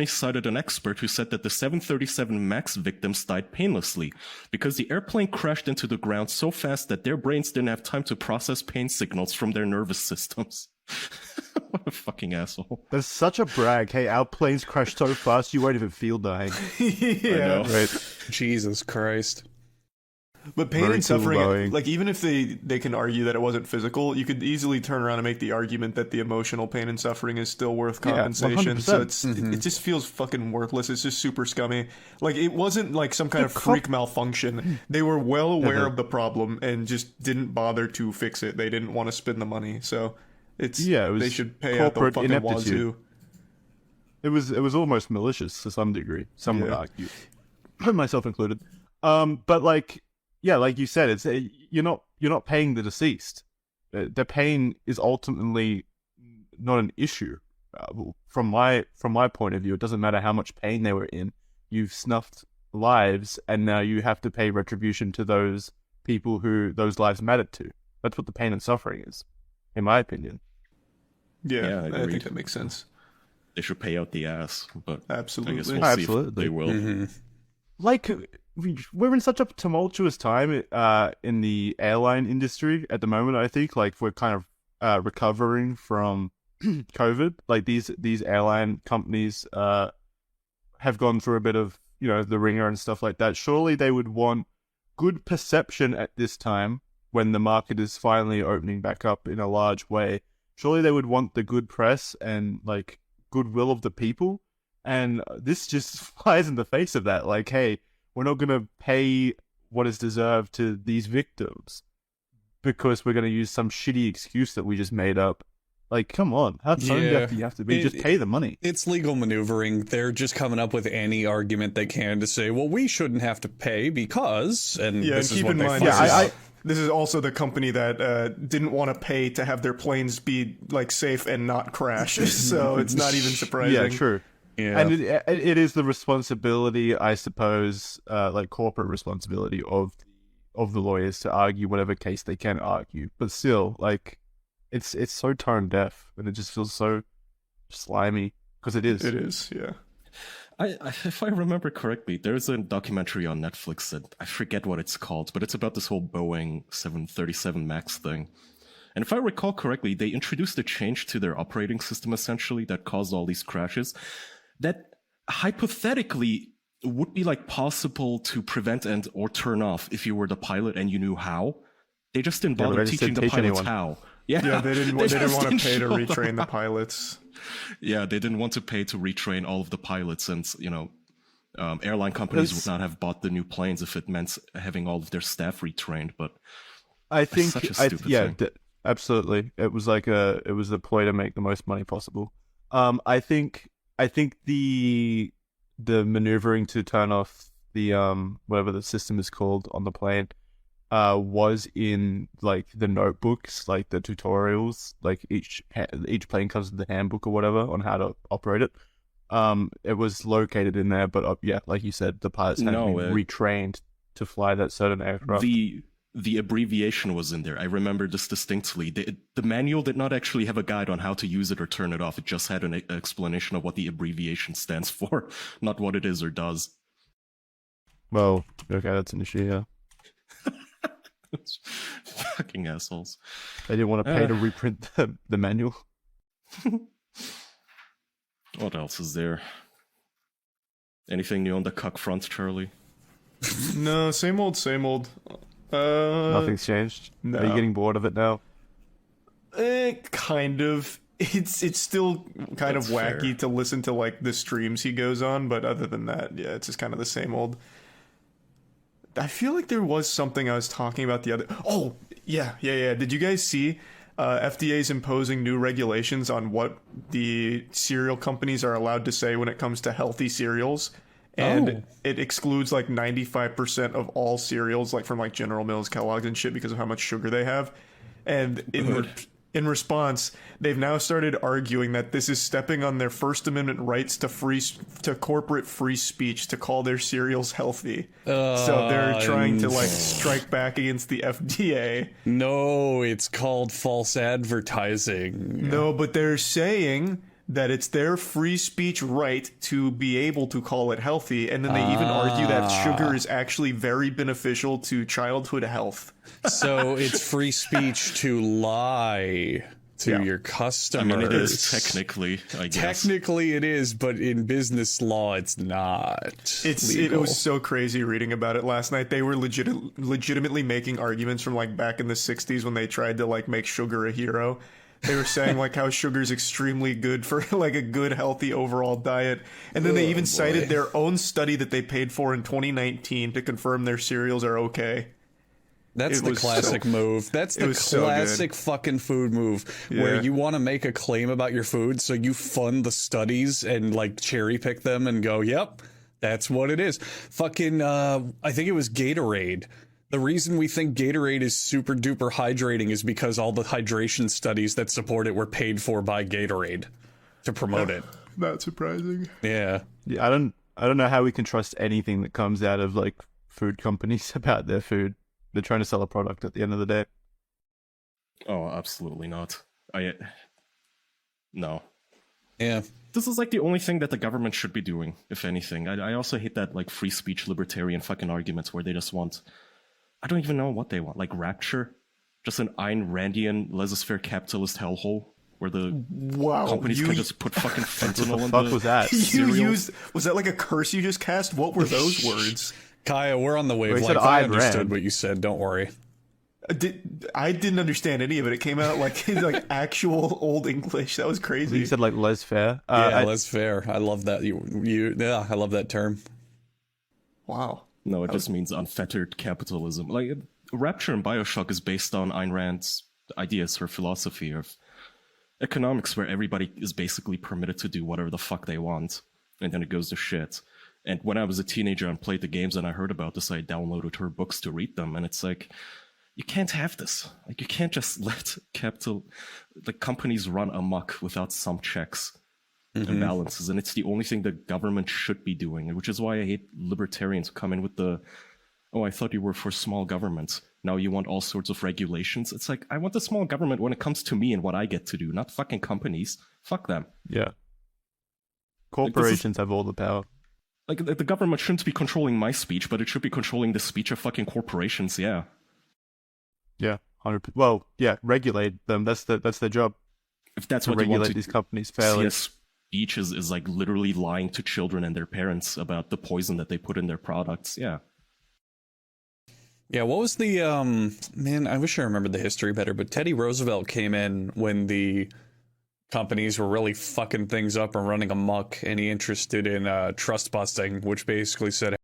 cited an expert who said that the 737 MAX victims died painlessly because the airplane crashed into the ground so fast that their brains didn't have time to process pain signals from their nervous systems. What a fucking asshole. That's such a brag. Hey, our planes crash so fast you won't even feel dying. Yeah. I know. Right. Jesus Christ. But pain Very and cool suffering, blowing. like even if they can argue that it wasn't physical, you could easily turn around and make the argument that the emotional pain and suffering is still worth Yeah, compensation. 100%. So it just feels fucking worthless. It's just super scummy. Like it wasn't like some kind of freak malfunction. They were well aware of the problem and just didn't bother to fix it. They didn't want to spend the money. So it was they should pay out the corporate fucking ineptitude. wazoo. It was almost malicious to some degree. Some would Yeah. argue, myself included. But like, yeah, like you said, it's you're not paying the deceased. Their pain is ultimately not an issue. From my point of view, it doesn't matter how much pain they were in. You've snuffed lives, and now you have to pay retribution to those people who those lives mattered to. That's what the pain and suffering is, in my opinion. Yeah, I agreed. think that makes sense. They should pay out the ass, but Absolutely. I guess we'll see if Absolutely. they will. Like, we're in such a tumultuous time in the airline industry at the moment. I think like we're kind of recovering from COVID. Like these airline companies have gone through a bit of, you know, the ringer and stuff like that. Surely they would want good perception at this time when the market is finally opening back up in a large way. Surely they would want the good press and like goodwill of the people. And this just flies in the face of that. Like, hey, we're not going to pay what is deserved to these victims because we're going to use some shitty excuse that we just made up. Like, come on. How tone deaf do you have to be? Just pay the money. It's legal maneuvering. They're just coming up with any argument they can to say, well, we shouldn't have to pay because, and Yeah, this and is keep what in they mind, find. this is also the company that didn't want to pay to have their planes be like safe and not crash. So it's not even surprising. Yeah, true. Yeah. And it is the responsibility, I suppose, like corporate responsibility of the lawyers to argue whatever case they can argue. But still, like, it's so tone deaf, and it just feels so slimy because it is. It is, yeah. If I remember correctly, there's a documentary on Netflix that I forget what it's called, but it's about this whole Boeing 737 MAX thing. And if I recall correctly, they introduced a change to their operating system essentially that caused all these crashes that hypothetically would be like possible to prevent and or turn off if you were the pilot and you knew how. They just didn't bother they just teaching didn't the teach pilots anyone. how. Yeah, they didn't want to pay to show them retrain the how. pilots. Yeah, they didn't want to pay to retrain all of the pilots, and you know, airline companies would not have bought the new planes if it meant having all of their staff retrained. But I think, such a stupid thing. Absolutely. It was a ploy to make the most money possible. I think the maneuvering to turn off the whatever the system is called on the plane was in like the notebooks, like the tutorials, like each plane comes with the handbook or whatever on how to operate it. It was located in there, but yeah, like you said, the pilots had to be retrained to fly that certain aircraft. The abbreviation was in there. I remember this distinctly. The manual did not actually have a guide on how to use it or turn it off. It just had an explanation of what the abbreviation stands for, not what it is or does. Well, okay, that's an issue, yeah. Fucking assholes. They didn't want to pay to reprint the manual. What else is there? Anything new on the cuck front, Charlie? No, same old, same old. Nothing's changed. No. Are you getting bored of it now? Kind of. It's still kind That's of wacky fair. to listen to like the streams he goes on, but other than that, yeah, it's just kind of the same old. I feel like there was something I was talking about the other. Oh, yeah. Did you guys see FDA's imposing new regulations on what the cereal companies are allowed to say when it comes to healthy cereals? And it excludes like 95% of all cereals, like from like General Mills, Kellogg's, and shit because of how much sugar they have. And in response, they've now started arguing that this is stepping on their First Amendment rights to corporate free speech to call their cereals healthy. So they're trying to like strike back against the FDA. No, it's called false advertising. No, but they're saying that it's their free speech right to be able to call it healthy, and then they even argue that sugar is actually very beneficial to childhood health. So it's free speech to lie to your customers. I mean, it is technically, I guess. Technically it is, but in business law it's not. It was so crazy reading about it last night. They were legitimately making arguments from like back in the 60s when they tried to like make sugar a hero. They were saying like how sugar is extremely good for like a good healthy overall diet, and then they even cited their own study that they paid for in 2019 to confirm their cereals are okay. That's the classic move. That's the classic fucking food move where you want to make a claim about your food, so you fund the studies and like cherry pick them and go, yep, that's what it is. Fucking, I think it was Gatorade. The reason we think Gatorade is super duper hydrating is because all the hydration studies that support it were paid for by Gatorade to promote it. Not surprising. Yeah. Yeah, I don't know how we can trust anything that comes out of like food companies about their food. They're trying to sell a product at the end of the day. Oh, absolutely not. No. Yeah. This is like the only thing that the government should be doing, if anything. I also hate that like free speech libertarian fucking arguments where they just want, I don't even know what they want, like rapture? Just an Ayn Randian laissez-faire capitalist hellhole where the companies can just put fucking fentanyl in the What was that? Was that like a curse you just cast? What were those words? Kaya, we're on the wavelength. I understood what you said. Don't worry. I didn't understand any of it. It came out like in like actual old English. That was crazy. You said like laissez-faire. Laissez-faire. I love that. I love that term. Wow. No, it just means unfettered capitalism. Like, Rapture in Bioshock is based on Ayn Rand's ideas, her philosophy of economics, where everybody is basically permitted to do whatever the fuck they want, and then it goes to shit. And when I was a teenager and played the games and I heard about this, I downloaded her books to read them, and it's like, you can't have this. Like, you can't just let the companies run amok without some checks and balances, and it's the only thing the government should be doing, which is why I hate libertarians who come in with the, oh, I thought you were for small government. Now you want all sorts of regulations. It's like, I want the small government when it comes to me and what I get to do, not fucking companies. Fuck them. Yeah. Corporations have all the power. Like, the government shouldn't be controlling my speech, but it should be controlling the speech of fucking corporations, yeah. Yeah, 100%. Well, yeah, regulate them. That's their job. If that's to what you want regulate to these companies fairly. Speech is like literally lying to children and their parents about the poison that they put in their products, yeah. Yeah, what was the, man, I wish I remembered the history better, but Teddy Roosevelt came in when the companies were really fucking things up and running amok, and he interested in trust busting, which basically said,